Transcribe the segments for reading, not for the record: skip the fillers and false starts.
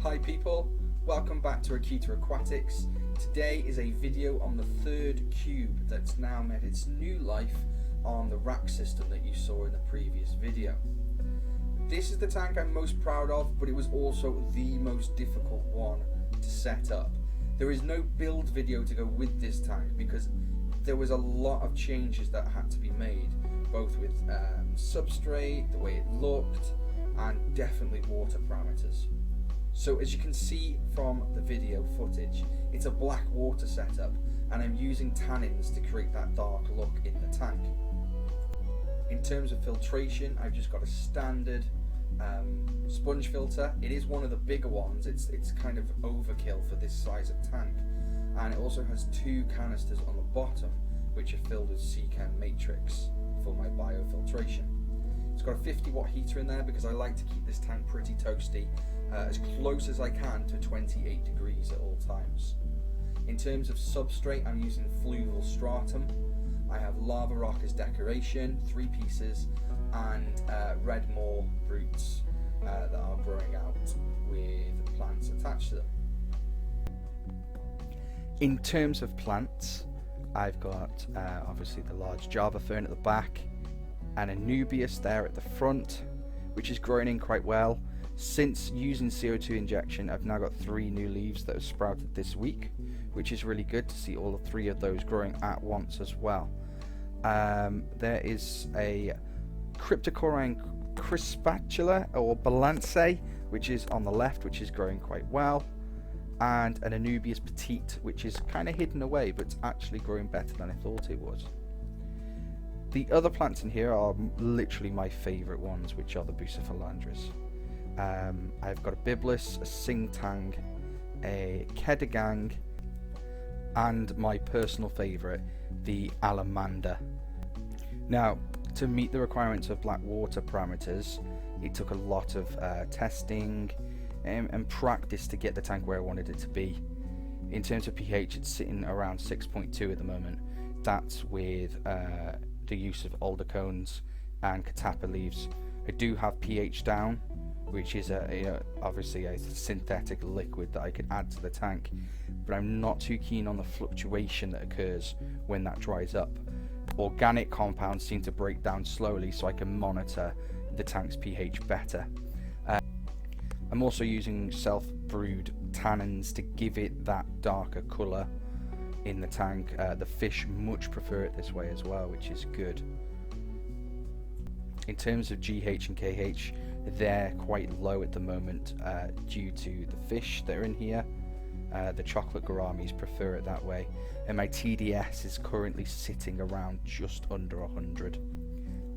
Hi people, welcome back to Aquatics. Today is a video on the third cube that's now met its new life on the rack system that you saw in the previous video. This is the tank I'm most proud of, but it was also the most difficult one to set up. There is no build video to go with this tank because there was a lot of changes that had to be made, both with substrate, the way it looked, and definitely water parameters. So as you can see from the video footage, it's a black water setup, and I'm using tannins to create that dark look in the tank. In terms of filtration, I've just got a standard sponge filter. It is one of the bigger ones. It's kind of overkill for this size of tank, and it also has two canisters on the bottom which are filled with Seachem matrix for my biofiltration. It's got a 50 watt heater in there because I like to keep this tank pretty toasty, as close as I can to 28 degrees at all times. In terms of substrate, I'm using fluval stratum. I have lava rock as decoration, 3 pieces, and red moor roots that are growing out with plants attached to them. In terms of plants, I've got obviously the large Java fern at the back and a Nubius there at the front, which is growing in quite well. Since using CO2 injection, I've now got 3 new leaves that have sprouted this week, which is really good to see all 3 of those growing at once as well. There is a Cryptocoryne crispatula or balance, which is on the left, which is growing quite well, and an Anubias petite, which is kind of hidden away but it's actually growing better than I thought it was. The other plants in here are literally my favourite ones, which are the bucephalandras. I've got a Biblis, a Singtang, a Kedagang, and my personal favourite, the Alamander. Now, to meet the requirements of black water parameters, it took a lot of testing and practice to get the tank where I wanted it to be. In terms of pH, it's sitting around 6.2 at the moment. That's with the use of alder cones and catappa leaves. I do have pH down, which is obviously a synthetic liquid that I could add to the tank, but I'm not too keen on the fluctuation that occurs when that dries up. Organic compounds seem to break down slowly, so I can monitor the tank's pH better. I'm also using self-brewed tannins to give it that darker colour in the tank. The fish much prefer it this way as well, which is good. In terms of GH and KH, they're quite low at the moment due to the fish that are in here. The chocolate gouramis prefer it that way, and my TDS is currently sitting around just under 100.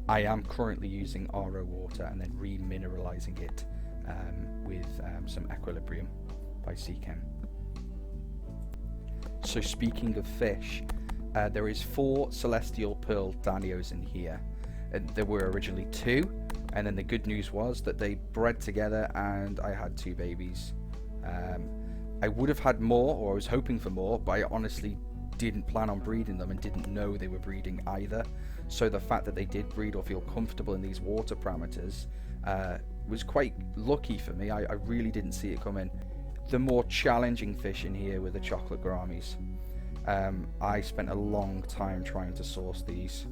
I am currently using RO water and then remineralizing it with some Equilibrium by Seachem. So speaking of fish, there is 4 celestial pearl Danios in here. There were originally 2, and then the good news was that they bred together and I had 2 babies. I would have had more, or I was hoping for more, but I honestly didn't plan on breeding them and didn't know they were breeding either. So the fact that they did breed or feel comfortable in these water parameters was quite lucky for me. I really didn't see it coming. The more challenging fish in here were the chocolate gouramis. I spent a long time trying to source these.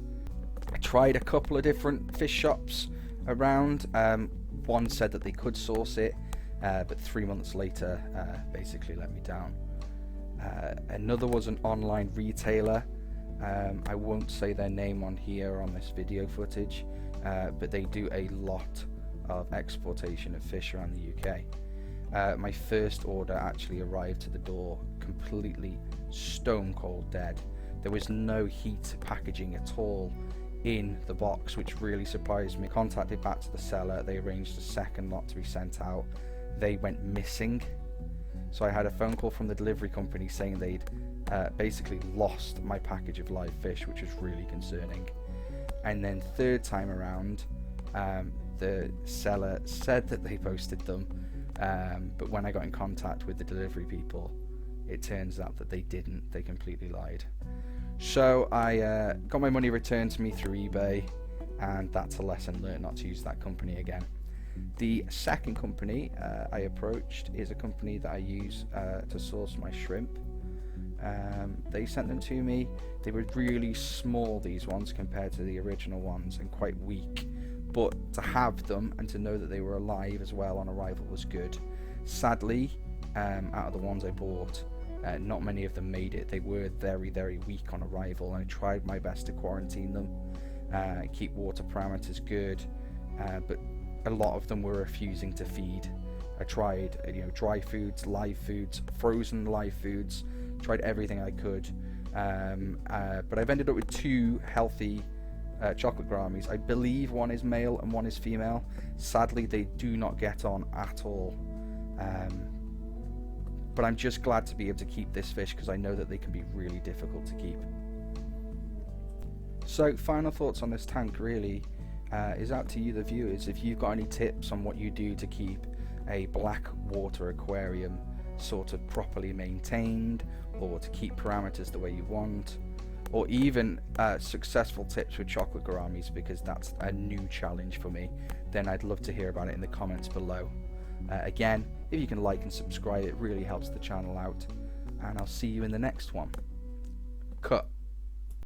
I tried a couple of different fish shops around. One said that they could source it, but 3 months later basically let me down. Another was an online retailer. I won't say their name on here on this video footage, but they do a lot of exportation of fish around the UK. My first order actually arrived to the door completely stone cold dead. There was no heat packaging at all in the box, which really surprised me. Contacted back to the seller, they arranged a second lot to be sent out. They went missing, so I had a phone call from the delivery company saying they'd basically lost my package of live fish, which was really concerning. And then third time around, the seller said that they posted them, but when I got in contact with the delivery people, it turns out that they didn't. They completely lied. So I got my money returned to me through eBay, and that's a lesson learned, not to use that company again. The second company I approached is a company that I use to source my shrimp. They sent them to me. They were really small, these ones, compared to the original ones, and quite weak. But to have them and to know that they were alive as well on arrival was good. Sadly, out of the ones I bought, not many of them made it. They were very, very weak on arrival, and I tried my best to quarantine them, keep water parameters good, but a lot of them were refusing to feed. I tried, dry foods, live foods, frozen live foods, tried everything I could, but I've ended up with 2 healthy chocolate Grammys. I believe one is male and one is female. Sadly, they do not get on at all, but I'm just glad to be able to keep this fish because I know that they can be really difficult to keep. So final thoughts on this tank really is out to you, the viewers. If you've got any tips on what you do to keep a black water aquarium sort of properly maintained, or to keep parameters the way you want, or even successful tips with chocolate gouramis, because that's a new challenge for me, then I'd love to hear about it in the comments below. Again, if you can like and subscribe, it really helps the channel out, and I'll see you in the next one. Cut.